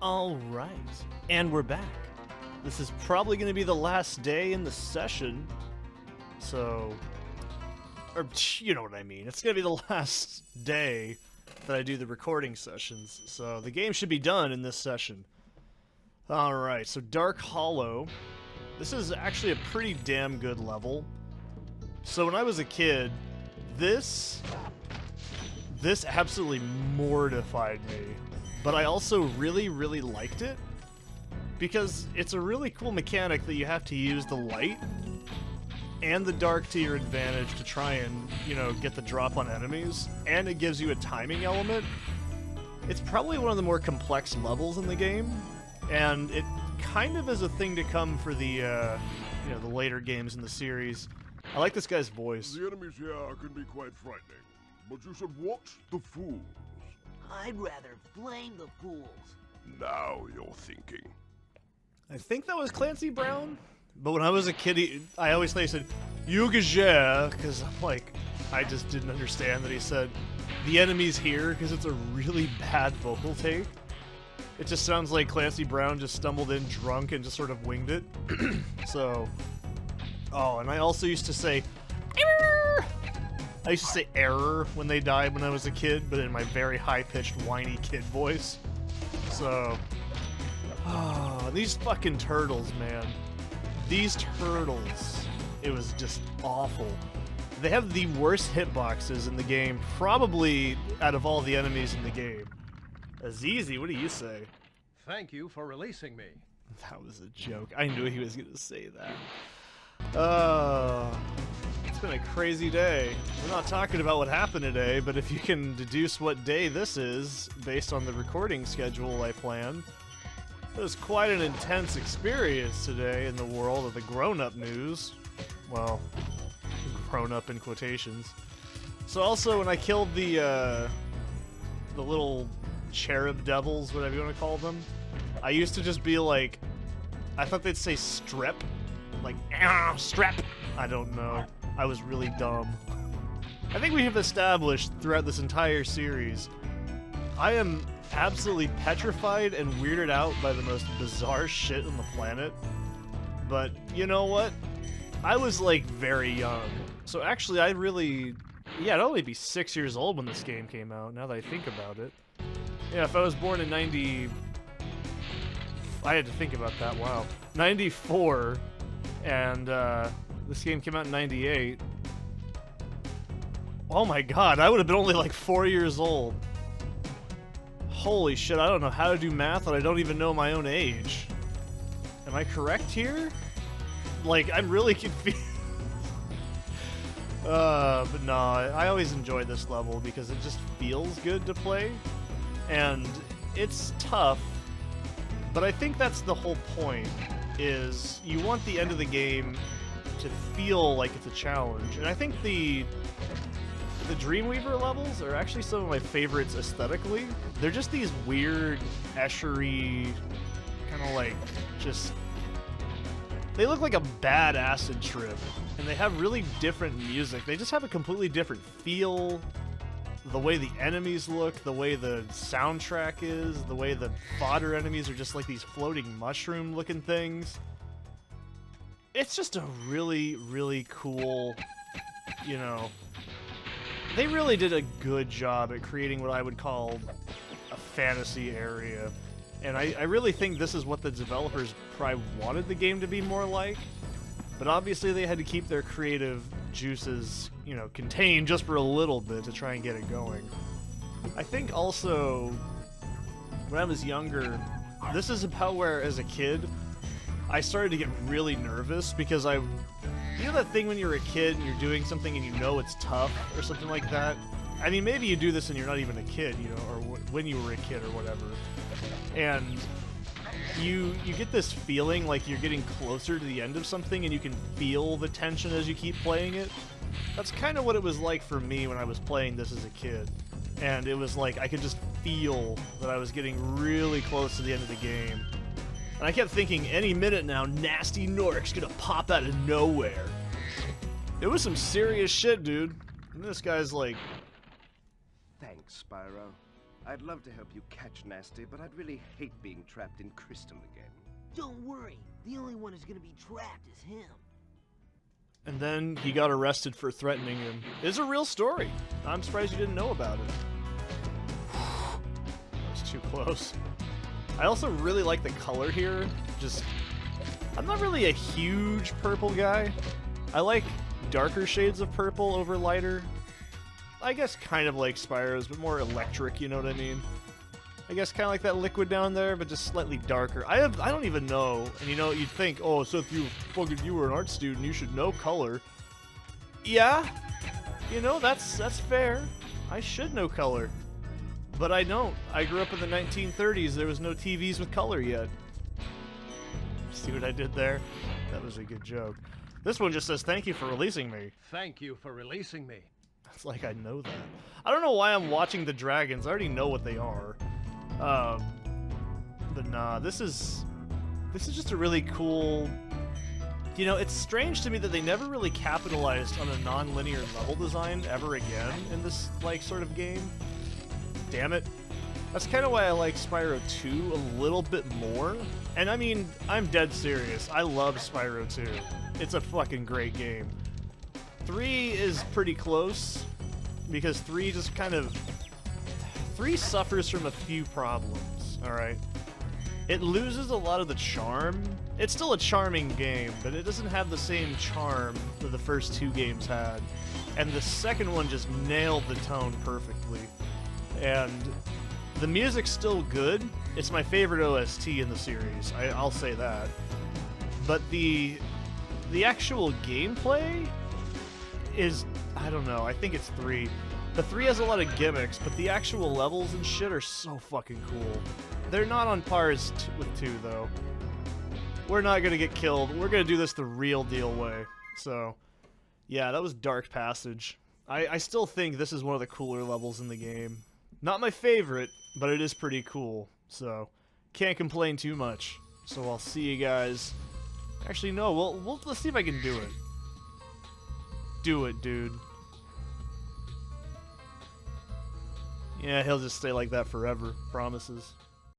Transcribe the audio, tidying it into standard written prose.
Alright, and we're back. This is probably going to be the last day in the session, so... Or, you know what I mean. It's going to be the last day that I do the recording sessions, so the game should be done in this session. Alright, so Dark Hollow. This is actually a pretty damn good level. So when I was a kid, this absolutely mortified me. But I also really, really liked it, because it's a really cool mechanic that you have to use the light and the dark to your advantage to try and, you know, get the drop on enemies, and it gives you a timing element. It's probably one of the more complex levels in the game, and it kind of is a thing to come for the, you know, the later games in the series. I like this guy's voice. The enemies here can be quite frightening, but you should watch the fools. I'd rather flame the fools. Now you're thinking. I think that was Clancy Brown, but when I was a kid, I always thought he said, Yugaja, because I'm like, I just didn't understand that he said, the enemy's here, because it's a really bad vocal take. It just sounds like Clancy Brown just stumbled in drunk and just sort of winged it. So, oh, and I also used to say, error! I used to say error when they died when I was a kid, but in my very high-pitched, whiny kid voice. So, oh, these fucking turtles, man. These turtles, it was just awful. They have the worst hitboxes in the game, probably out of all the enemies in the game. Azizi, what do you say? Thank you for releasing me. That was a joke. I knew he was going to say that. It's been a crazy day. We're not talking about what happened today, but if you can deduce what day this is, based on the recording schedule I planned, it was quite an intense experience today in the world of the grown-up news. Well, grown-up in quotations. So also, when I killed the little cherub devils, whatever you want to call them, I used to just be like, I thought they'd say strep. Like, strep. I don't know. I was really dumb. I think we have established throughout this entire series, I am absolutely petrified and weirded out by the most bizarre shit on the planet. But, you know what? I was, like, very young. So actually, I'd only be 6 years old when this game came out, now that I think about it. Yeah, if I was born in I had to think about that, wow. 94, and this game came out in 98. Oh my god, I would have been only like 4 years old. Holy shit, I don't know how to do math, and I don't even know my own age. Am I correct here? Like, I'm really confused. But no, I always enjoy this level because it just feels good to play. And it's tough, but I think that's the whole point, is you want the end of the game to feel like it's a challenge. And I think the Dreamweaver levels are actually some of my favorites aesthetically. They're just these weird, Eschery, kind of like, just... They look like a bad acid trip, and they have really different music. They just have a completely different feel. The way the enemies look, the way the soundtrack is, the way the fodder enemies are just like these floating mushroom-looking things. It's just a really, really cool, you know... They really did a good job at creating what I would call a fantasy area. And I really think this is what the developers probably wanted the game to be more like. But obviously they had to keep their creative juices, you know, contained just for a little bit to try and get it going. I think also, when I was younger, this is about where, as a kid, I started to get really nervous because you know that thing when you're a kid and you're doing something and you know it's tough or something like that? I mean, maybe you do this and you're not even a kid, you know, or when you were a kid or whatever. And you get this feeling like you're getting closer to the end of something and you can feel the tension as you keep playing it. That's kind of what it was like for me when I was playing this as a kid. And it was like I could just feel that I was getting really close to the end of the game. And I kept thinking, any minute now, Nasty Nork's gonna pop out of nowhere. It was some serious shit, dude. And this guy's like... Thanks, Spyro. I'd love to help you catch Nasty, but I'd really hate being trapped in Crystal again. Don't worry. The only one who's gonna be trapped is him. And then he got arrested for threatening him. It's a real story. I'm surprised you didn't know about it. That was too close. I also really like the color here. I'm not really a huge purple guy. I like darker shades of purple over lighter. I guess kind of like Spyro's, but more electric, you know what I mean? I guess kind of like that liquid down there, but just slightly darker. I don't even know. And you know, you'd think, oh, so if you were an art student, you should know color. Yeah, you know, that's fair. I should know color. But I don't. I grew up in the 1930s. There was no TVs with color yet. See what I did there? That was a good joke. This one just says, thank you for releasing me. Thank you for releasing me. It's like I know that. I don't know why I'm watching the dragons. I already know what they are. But nah, this is just a really cool... You know, it's strange to me that they never really capitalized on a non-linear level design ever again in this, like, sort of game. Damn it. That's kind of why I like Spyro 2 a little bit more. And I mean, I'm dead serious. I love Spyro 2. It's a fucking great game. 3 is pretty close, because 3 just kind of... 3 suffers from a few problems, alright? It loses a lot of the charm. It's still a charming game, but it doesn't have the same charm that the first 2 games had. And the second one just nailed the tone perfectly. And the music's still good. It's my favorite OST in the series, I'll say that. But the actual gameplay is, I don't know, I think it's 3. The 3 has a lot of gimmicks, but the actual levels and shit are so fucking cool. They're not on par with 2, though. We're not gonna get killed. We're gonna do this the real deal way. So, yeah, that was Dark Passage. I still think this is one of the cooler levels in the game. Not my favorite, but it is pretty cool. So, can't complain too much. So I'll see you guys. Actually, no, let's see if I can do it. Do it, dude. Yeah, he'll just stay like that forever. Promises.